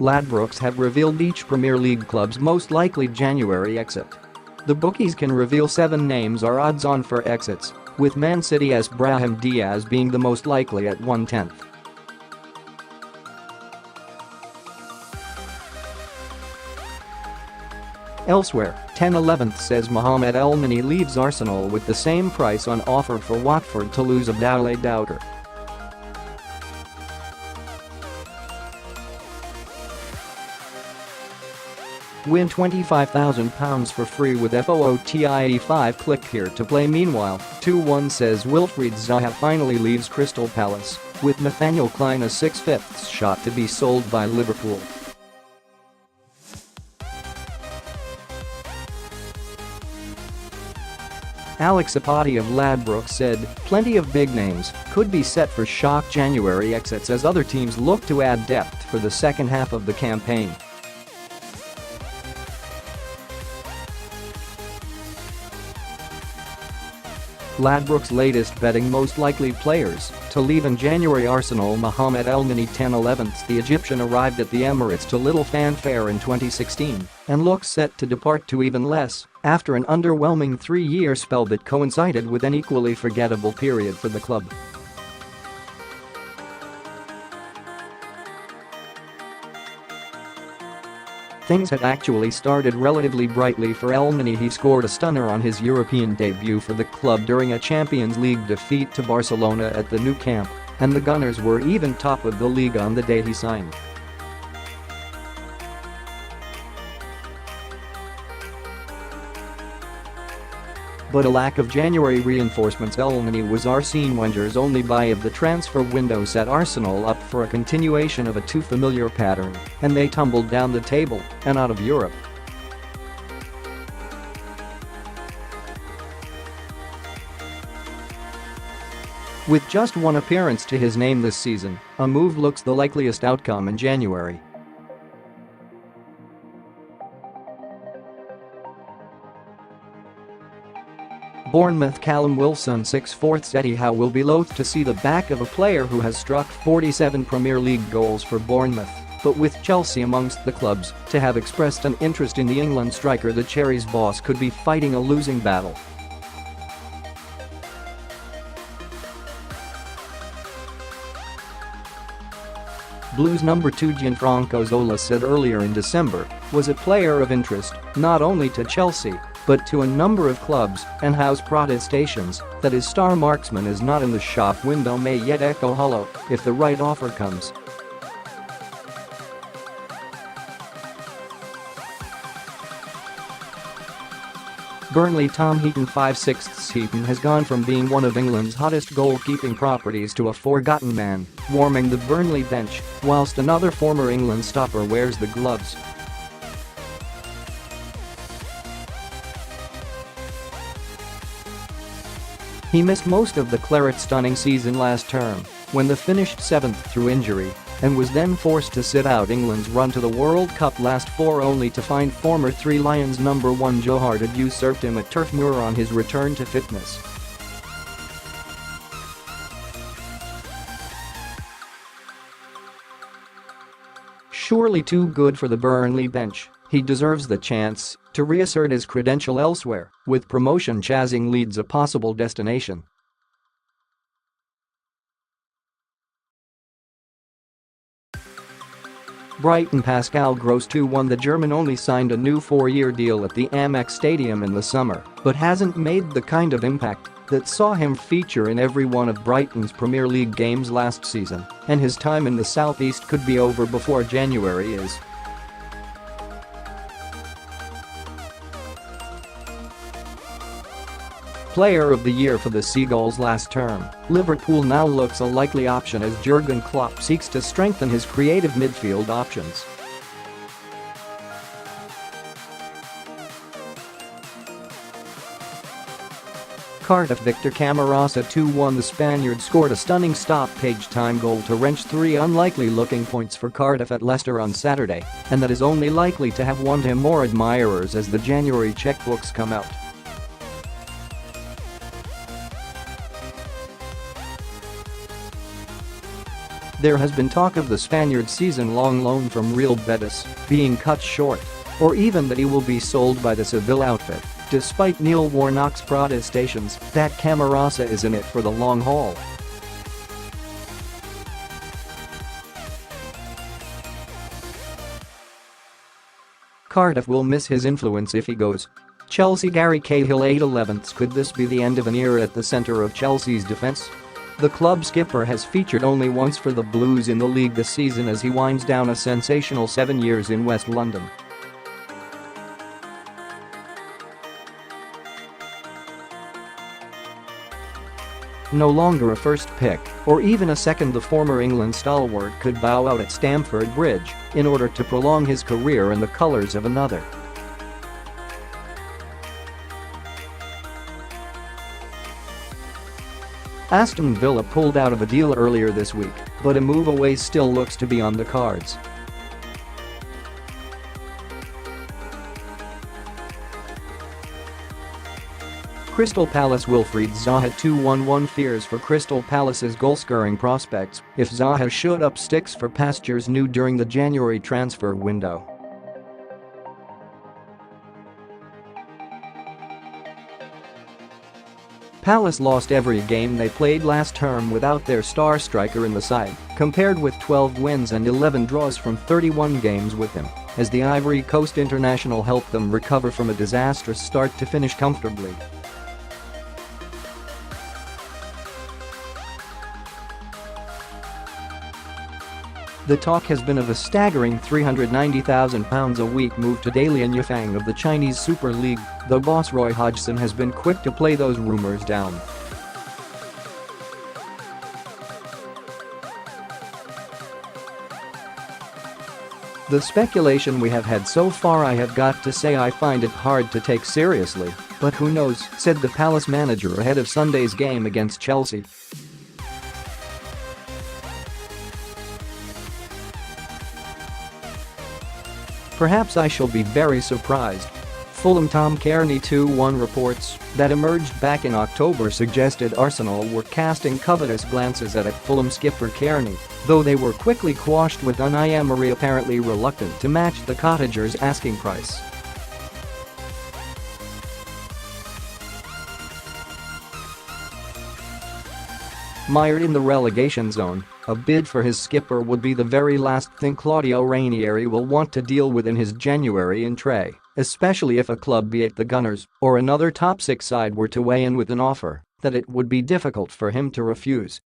Ladbrokes have revealed each Premier League club's most likely January exit. The bookies can reveal 7 names are odds-on for exits, with Man City's Brahim Diaz being the most likely at 1/10. Elsewhere, 10/11 says Mohamed Elneny leaves Arsenal with the same price on offer for Watford to lose Abdoulaye Doughter. Win £25,000 for free with FOOTI85. Click here to play. Meanwhile, 2-1 says Wilfried Zaha finally leaves Crystal Palace, with Nathaniel Klein a 6/5 shot to be sold by Liverpool. Alex Apati of Ladbrokes said, plenty of big names could be set for shock January exits as other teams look to add depth for the second half of the campaign. Ladbrokes' latest betting most likely players to leave in January: Arsenal Mohamed Elneny 10/11. The Egyptian arrived at the Emirates to little fanfare in 2016 and looks set to depart to even less after an underwhelming 3-year spell that coincided with an equally forgettable period for the club. Things had actually started relatively brightly for Elneny. He scored a stunner on his European debut for the club during a Champions League defeat to Barcelona at the Nou Camp, and the Gunners were even top of the league on the day he signed. But a lack of January reinforcements. Elneny was Arsene Wenger's only buy of the transfer window, set Arsenal up for a continuation of a too familiar pattern, and they tumbled down the table and out of Europe. With just one appearance to his name this season, a move looks the likeliest outcome in January. Bournemouth Callum Wilson 6/4 Eddie Howe will be loath to see the back of a player who has struck 47 Premier League goals for Bournemouth, but with Chelsea amongst the clubs to have expressed an interest in the England striker, the Cherries' boss could be fighting a losing battle. Blues number 2 Gianfranco Zola said earlier in December was a player of interest not only to Chelsea but to a number of clubs, and Howe's protestations that his star marksman is not in the shop window may yet echo hollow if the right offer comes. Burnley Tom Heaton 5/6 Heaton has gone from being one of England's hottest goalkeeping properties to a forgotten man, warming the Burnley bench, whilst another former England stopper wears the gloves. He missed most of the Claret's stunning season last term, when the finished 7th through injury, and was then forced to sit out England's run to the World Cup last 4, only to find former Three Lions number 1 Joe Hart had usurped him at Turf Moor on his return to fitness. Surely too good for the Burnley bench, he deserves the chance to reassert his credential elsewhere, with promotion chasing Leeds a possible destination. Brighton Pascal Gross 2-1 The German only signed a new 4-year deal at the Amex Stadium in the summer, but hasn't made the kind of impact that saw him feature in every one of Brighton's Premier League games last season, and his time in the southeast could be over before January is. Player of the Year for the Seagulls last term, Liverpool now looks a likely option as Jurgen Klopp seeks to strengthen his creative midfield options. Cardiff Victor Camarasa 2-1 The Spaniard scored a stunning stop-page-time goal to wrench 3 unlikely-looking points for Cardiff at Leicester on Saturday, and that is only likely to have won him more admirers as the January checkbooks come out. There has been talk of the Spaniard's season-long loan from Real Betis being cut short, or even that he will be sold by the Seville outfit, despite Neil Warnock's protestations that Camarasa is in it for the long haul. Cardiff will miss his influence if he goes. Chelsea Gary Cahill 8/11. Could this be the end of an era at the centre of Chelsea's defence? The club skipper has featured only once for the Blues in the league this season as he winds down a sensational 7 years in West London. No longer a first pick, or even a second, the former England stalwart could bow out at Stamford Bridge in order to prolong his career in the colours of another. Aston Villa pulled out of a deal earlier this week, but a move away still looks to be on the cards. Crystal Palace Wilfried Zaha 211 fears for Crystal Palace's goal-scoring prospects if Zaha should up sticks for pastures new during the January transfer window. Palace lost every game they played last term without their star striker in the side, compared with 12 wins and 11 draws from 31 games with him, as the Ivory Coast international helped them recover from a disastrous start to finish comfortably. The talk has been of a staggering £390,000 a week move to Dalian Yifang of the Chinese Super League, though boss Roy Hodgson has been quick to play those rumours down. The speculation we have had so far, I have got to say I find it hard to take seriously, but who knows, said the Palace manager ahead of Sunday's game against Chelsea. Perhaps I shall be very surprised. Fulham Tom Kearney 2-1 reports that emerged back in October suggested Arsenal were casting covetous glances at Fulham skipper Kearney, though they were quickly quashed with Unai Emery apparently reluctant to match the Cottagers' asking price. Mired in the relegation zone, a bid for his skipper would be the very last thing Claudio Ranieri will want to deal with in his January entree, especially if a club, be it the Gunners or another top six side, were to weigh in with an offer that it would be difficult for him to refuse.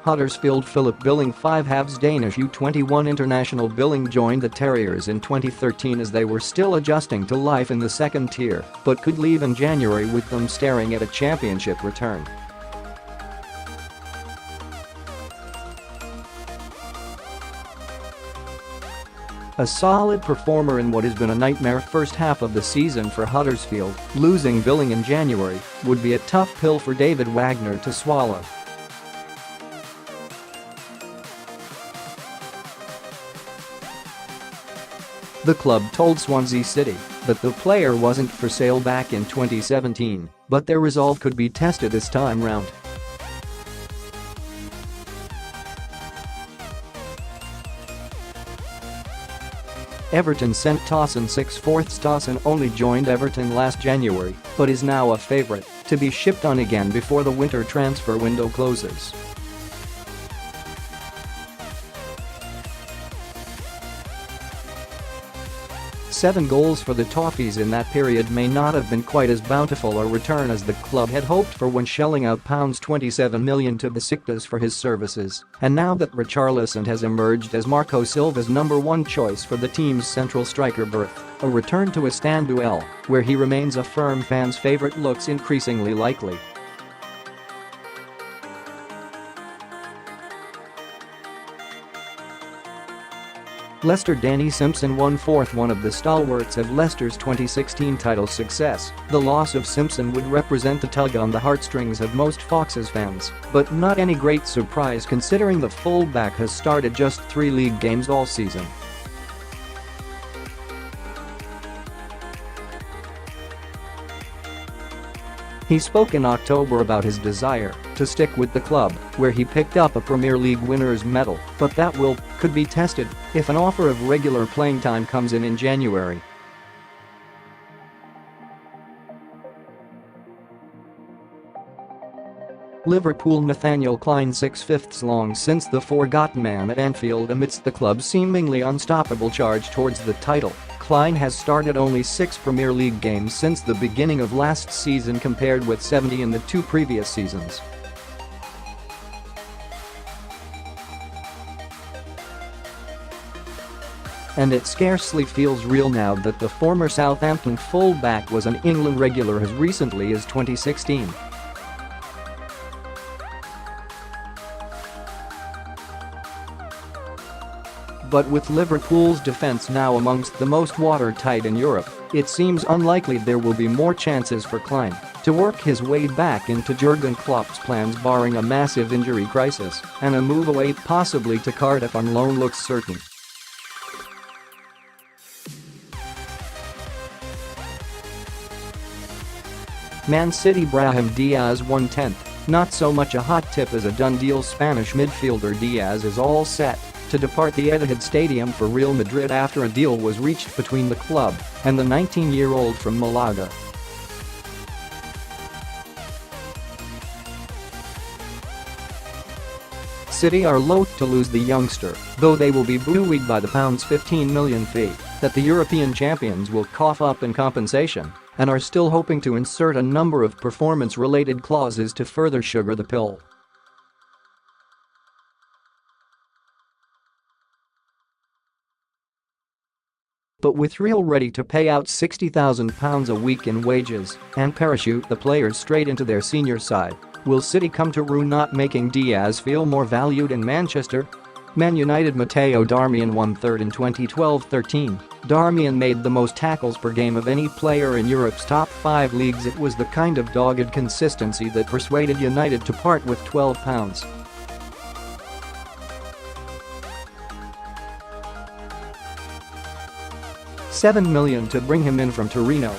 Huddersfield Philip Billing 5 halves Danish U21 international Billing joined the Terriers in 2013 as they were still adjusting to life in the second tier, but could leave in January with them staring at a championship return. A solid performer in what has been a nightmare first half of the season for Huddersfield, losing Billing in January would be a tough pill for David Wagner to swallow. The club told Swansea City that the player wasn't for sale back in 2017, but their resolve could be tested this time round. Everton sent Towson 6/4. Towson only joined Everton last January, but is now a favourite to be shipped on again before the winter transfer window closes. Seven goals for the Toffees in that period may not have been quite as bountiful a return as the club had hoped for when shelling out £27 million to Besiktas for his services, and now that Richarlison has emerged as Marco Silva's number one choice for the team's central striker berth, a return to Istanbul, where he remains a firm fan's favourite, looks increasingly likely. Leicester Danny Simpson 1/4. One of the stalwarts of Leicester's 2016 title success, the loss of Simpson would represent a tug on the heartstrings of most Foxes fans, but not any great surprise considering the fullback has started just 3 league games all season. He spoke in October about his desire to stick with the club, where he picked up a Premier League winner's medal, but that could be tested if an offer of regular playing time comes in January. Liverpool Nathaniel Clyne 6/5 long since the forgotten man at Anfield amidst the club's seemingly unstoppable charge towards the title. Clyne has started only 6 Premier League games since the beginning of last season compared with 70 in the 2 previous seasons. And it scarcely feels real now that the former Southampton fullback was an England regular as recently as 2016. But with Liverpool's defence now amongst the most watertight in Europe, it seems unlikely there will be more chances for Clyne to work his way back into Jurgen Klopp's plans barring a massive injury crisis, and a move away possibly to Cardiff on loan looks certain. Man City Brahim Diaz 1/10. Not so much a hot tip as a done deal. Spanish midfielder Diaz is all set to depart the Etihad Stadium for Real Madrid after a deal was reached between the club and the 19-year-old from Malaga. City are loath to lose the youngster, though they will be buoyed by the £15 million fee that the European champions will cough up in compensation, and are still hoping to insert a number of performance-related clauses to further sugar the pill. But with Real ready to pay out £60,000 a week in wages and parachute the players straight into their senior side, will City come to rue not making Diaz feel more valued in Manchester? Man United Matteo Darmian 1/3 in 2012-13. Darmian made the most tackles per game of any player in Europe's top 5 leagues. It was the kind of dogged consistency that persuaded United to part with £12. £7 million to bring him in from Torino.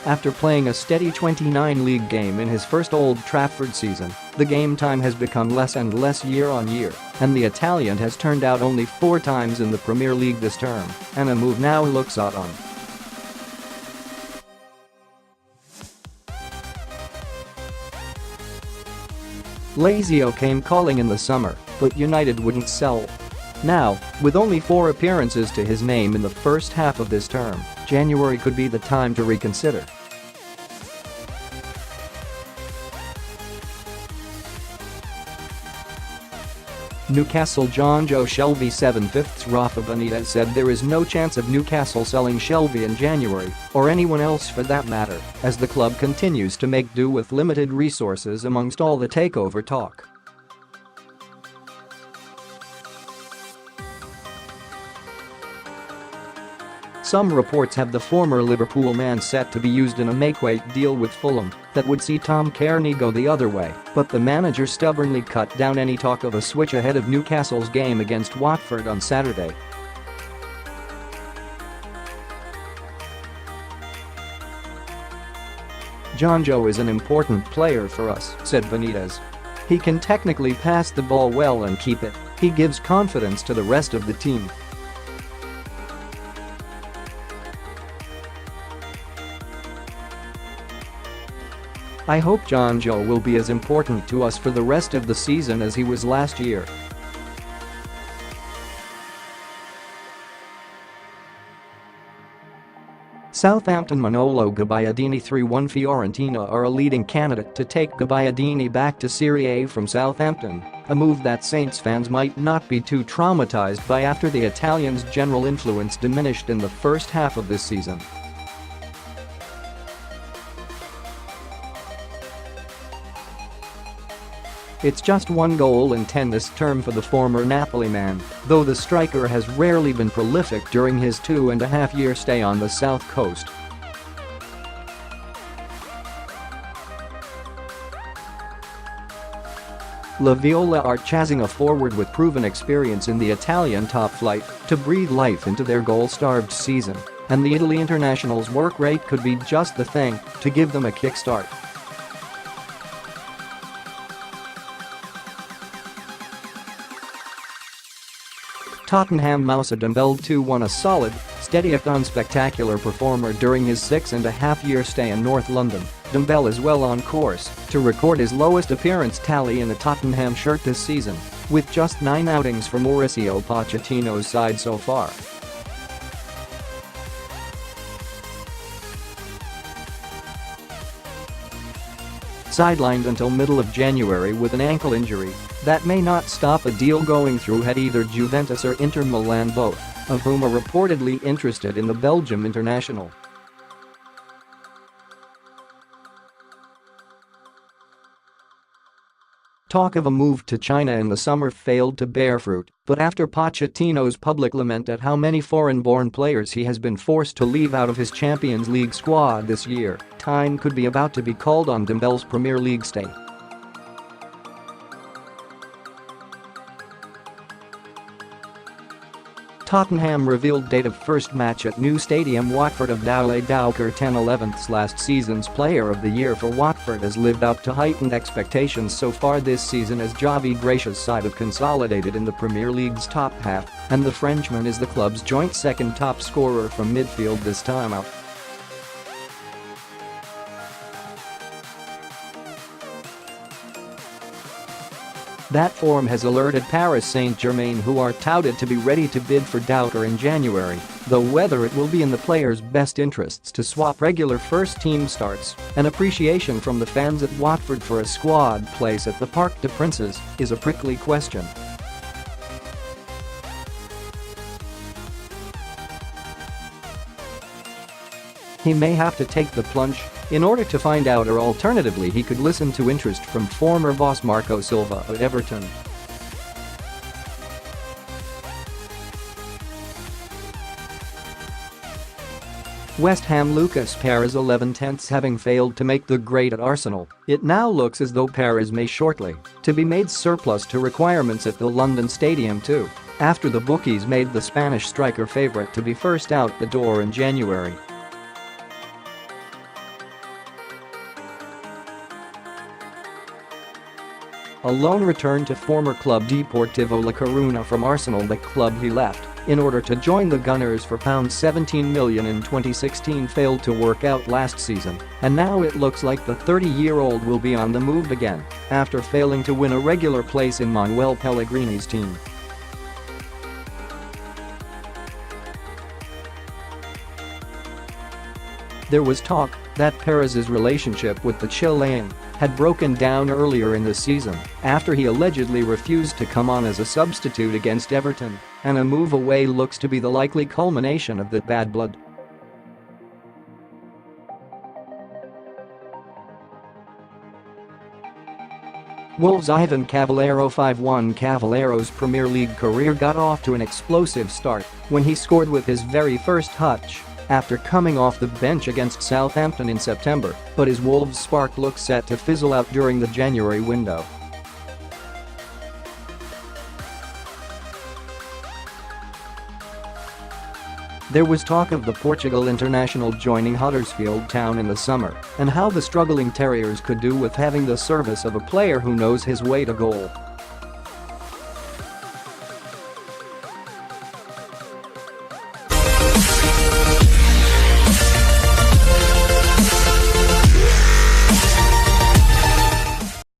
After playing a steady 29 league game in his first Old Trafford season, the game time has become less and less year on year, and the Italian has turned out only 4 times in the Premier League this term, and a move now looks odd on. Lazio came calling in the summer, but United wouldn't sell. Now, with only 4 appearances to his name in the first half of this term, January could be the time to reconsider. Newcastle Jonjo Shelvey 7/5. Rafa Benitez said there is no chance of Newcastle selling Shelvey in January, or anyone else for that matter, as the club continues to make do with limited resources amongst all the takeover talk. Some reports have the former Liverpool man set to be used in a make-weight deal with Fulham that would see Tom Kearney go the other way, but the manager stubbornly cut down any talk of a switch ahead of Newcastle's game against Watford on Saturday. Jonjo is an important player for us, said Benitez. He can technically pass the ball well and keep it. He gives confidence to the rest of the team. I hope Jonjo will be as important to us for the rest of the season as he was last year. Southampton Manolo Gabbiadini 3-1. Fiorentina are a leading candidate to take Gabbiadini back to Serie A from Southampton, a move that Saints fans might not be too traumatized by after the Italian's general influence diminished in the first half of this season. It's just 1 goal in 10 this term for the former Napoli man, though the striker has rarely been prolific during his 2.5-year stay on the South Coast. La Viola are chasing a forward with proven experience in the Italian top flight to breathe life into their goal-starved season, and the Italy international's work rate could be just the thing to give them a kickstart. Tottenham Moussa Dembele too won a solid, steady if unspectacular performer during his 6.5-year stay in North London. Dembele is well on course to record his lowest appearance tally in a Tottenham shirt this season, with just 9 outings for Mauricio Pochettino's side so far. Sidelined until middle of January with an ankle injury, that may not stop a deal going through had either Juventus or Inter Milan, both of whom are reportedly interested in the Belgium international. Talk of a move to China in the summer failed to bear fruit, but after Pochettino's public lament at how many foreign-born players he has been forced to leave out of his Champions League squad this year, time could be about to be called on Dembele's Premier League stay. Tottenham revealed date of first match at new stadium. Watford of Douwe Dowker 10/11 last season's Player of the Year for Watford has lived up to heightened expectations so far this season as Javi Gracia's side have consolidated in the Premier League's top half, and the Frenchman is the club's joint second top scorer from midfield this time out. That form has alerted Paris Saint-Germain, who are touted to be ready to bid for Dowker in January, though whether it will be in the player's best interests to swap regular first-team starts and appreciation from the fans at Watford for a squad place at the Parc des Princes is a prickly question. He may have to take the plunge in order to find out, or alternatively he could listen to interest from former boss Marco Silva at Everton. West Ham Lucas Perez 11/10 having failed to make the grade at Arsenal, it now looks as though Perez may shortly to be made surplus to requirements at the London Stadium too, after the bookies made the Spanish striker favourite to be first out the door in January. A loan return to former club Deportivo La Coruna from Arsenal, the club he left in order to join the Gunners for £17 million in 2016, failed to work out last season, and now it looks like the 30-year-old will be on the move again after failing to win a regular place in Manuel Pellegrini's team. There was talk that Perez's relationship with the Chilean had broken down earlier in the season after he allegedly refused to come on as a substitute against Everton, and a move away looks to be the likely culmination of that bad blood. Wolves' Ivan Cavaleiro 5-1. Cavalleiro's Premier League career got off to an explosive start when he scored with his very first touch after coming off the bench against Southampton in September, but his Wolves spark looks set to fizzle out during the January window. There was talk of the Portugal international joining Huddersfield Town in the summer and how the struggling Terriers could do with having the service of a player who knows his way to goal.